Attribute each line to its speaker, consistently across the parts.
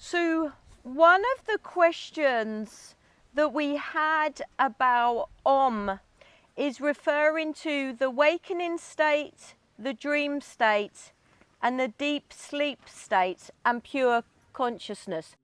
Speaker 1: So one of the questions that we had about Om is referring to the wakening state, the dream state, and the deep sleep state and pure consciousness.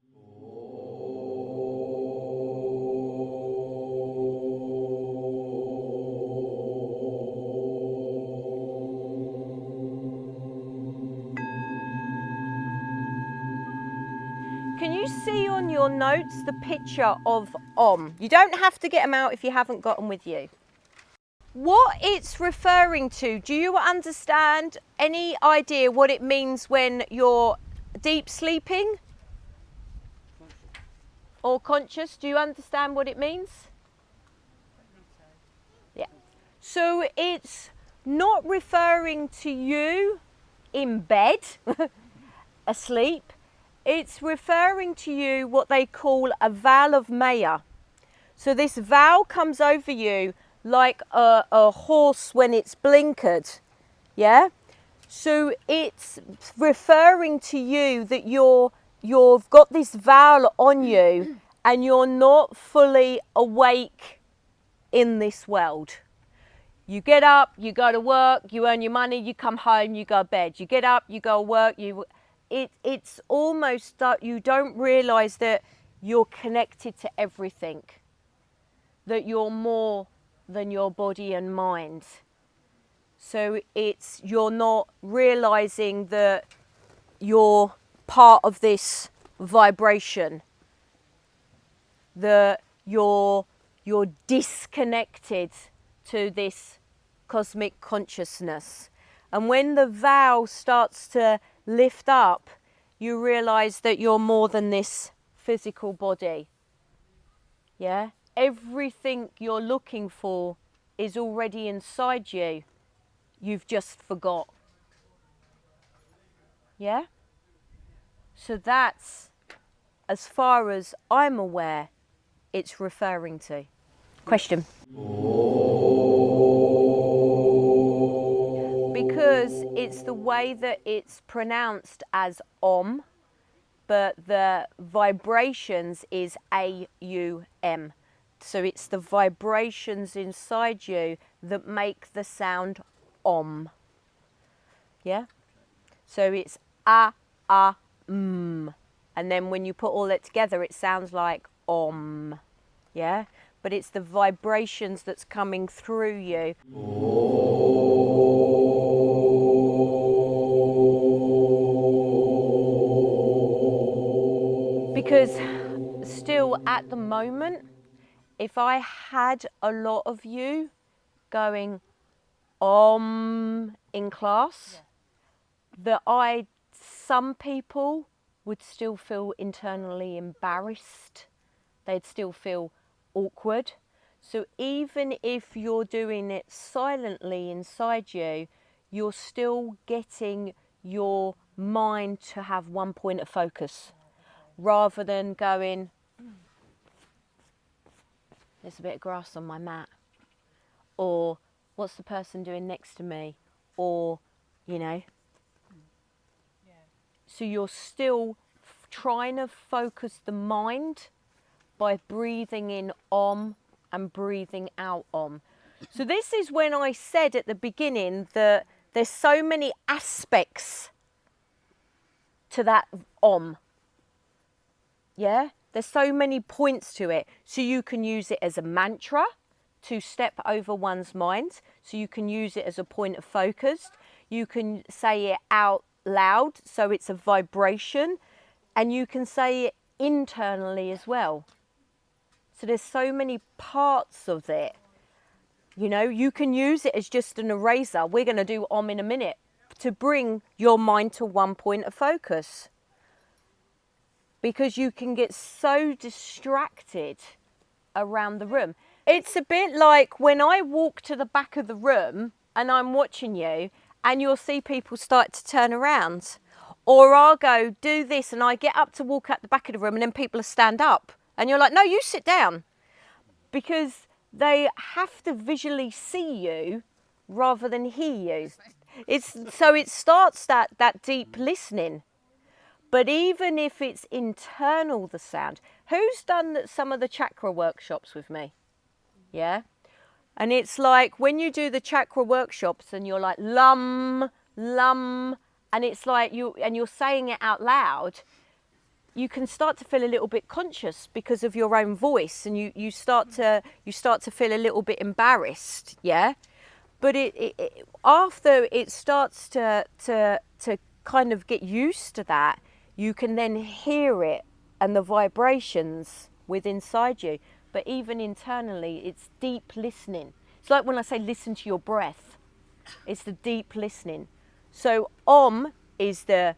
Speaker 1: Can you see on your notes the picture of Om? You don't have to get them out if you haven't got them with you. What it's referring to, do you understand, any idea what it means when you're deep sleeping or conscious? Do you understand what it means? Yeah. So it's not referring to you in bed, asleep. It's referring to you what they call a vow of Maya. So this vow comes over you like a horse when it's blinkered, yeah? So it's referring to you that you've got this vow on you and you're not fully awake in this world. You get up, you go to work, you earn your money, you come home, you go to bed. You get up, you go to work, it's almost that you don't realise that you're connected to everything, that you're more than your body and mind. So you're not realising that you're part of this vibration, that you're disconnected to this cosmic consciousness. And when the vow starts to lift up, you realise that you're more than this physical body. Yeah? Everything you're looking for is already inside you. You've just forgot. Yeah? So that's, as far as I'm aware, it's referring to. Question? Because it's the way that it's pronounced as Om, but the vibrations is A-U-M. So it's the vibrations inside you that make the sound Om. Yeah? So it's A-A-M. And then when you put all that together, it sounds like Om. Yeah? But it's the vibrations that's coming through you. Because still at the moment, if I had a lot of you going Om in class, some people would still feel internally embarrassed. They'd still feel awkward. So even if you're doing it silently inside you, you're still getting your mind to have one point of focus, rather than going, there's a bit of grass on my mat, or what's the person doing next to me, or, you know. So you're still trying to focus the mind by breathing in Om and breathing out Om. So this is when I said at the beginning that there's so many aspects to that Om. Yeah? There's so many points to it. So you can use it as a mantra to step over one's mind. So you can use it as a point of focus. You can say it out loud, so it's a vibration. And you can say it internally as well. So there's so many parts of it. You know, you can use it as just an eraser. We're going to do Om in a minute to bring your mind to one point of focus. Because you can get so distracted around the room. It's a bit like when I walk to the back of the room and I'm watching you and you'll see people start to turn around. Or I'll go do this and I get up to walk out the back of the room and then people stand up. And you're like, no, you sit down. Because they have to visually see you rather than hear you. So it starts that deep listening. But even if it's internal, the sound, who's done some of the chakra workshops with me? Yeah. And it's like when you do the chakra workshops and you're like lum, lum, and it's like you're saying it out loud, you can start to feel a little bit conscious because of your own voice, and you start to feel a little bit embarrassed, yeah. But after it starts to kind of get used to that, you can then hear it and the vibrations within inside you. But even internally, it's deep listening. It's like when I say listen to your breath. It's the deep listening. So Om is the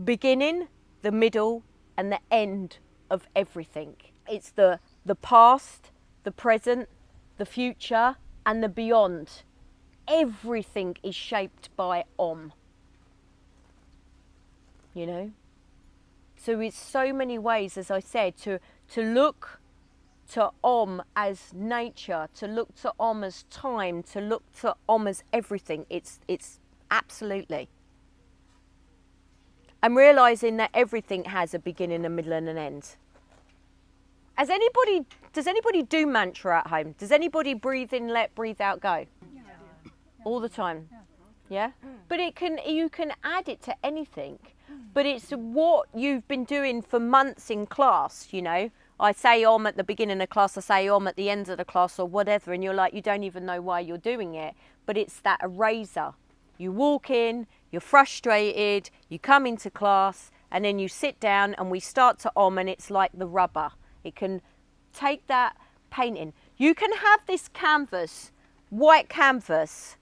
Speaker 1: beginning, the middle, and the end of everything. It's the past, the present, the future, and the beyond. Everything is shaped by Om. You know? So it's so many ways, as I said, to look to Om as nature, to look to Om as time, to look to Om as everything. It's absolutely. I'm realising that everything has a beginning, a middle and an end. Does anybody do mantra at home? Does anybody breathe in, let, breathe out, go? Yeah. All the time? Yeah? But you can add it to anything. But it's what you've been doing for months in class, you know. I say Om at the beginning of class, I say Om at the end of the class or whatever, and you're like, you don't even know why you're doing it. But it's that eraser. You walk in, you're frustrated, you come into class, and then you sit down and we start to Om, and it's like the rubber. It can take that painting. You can have this canvas, white canvas,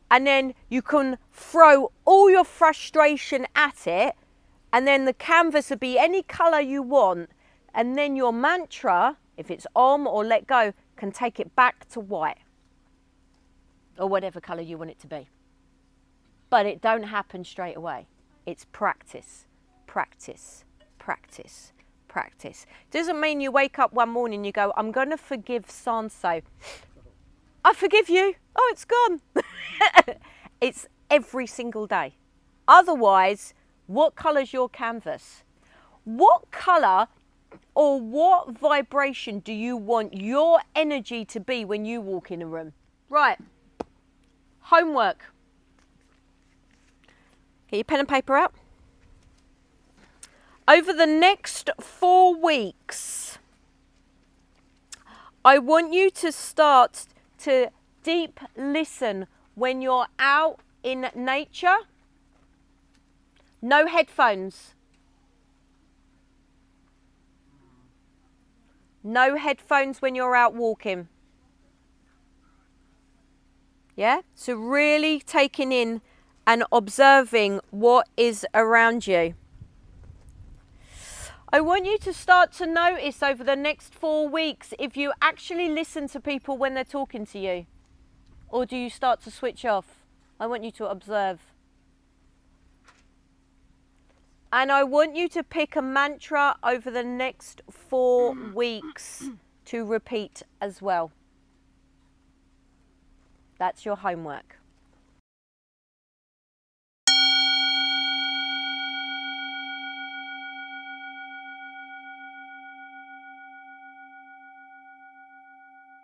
Speaker 1: and then you can throw all your frustration at it, and then the canvas will be any colour you want, and then your mantra, if it's Om or let go, can take it back to white or whatever colour you want it to be. But it don't happen straight away. It's practice, practice, practice, practice. Doesn't mean you wake up one morning and you go, I'm going to forgive so-and-so. I forgive you. Oh, it's gone. It's every single day. Otherwise, what colour's your canvas? What colour or what vibration do you want your energy to be when you walk in a room? Right. Homework. Get your pen and paper out. Over the next 4 weeks, I want you to start to deep listen when you're out in nature. No headphones. No headphones when you're out walking. Yeah? So really taking in and observing what is around you. I want you to start to notice over the next 4 weeks if you actually listen to people when they're talking to you, or do you start to switch off? I want you to observe. And I want you to pick a mantra over the next 4 weeks to repeat as well. That's your homework.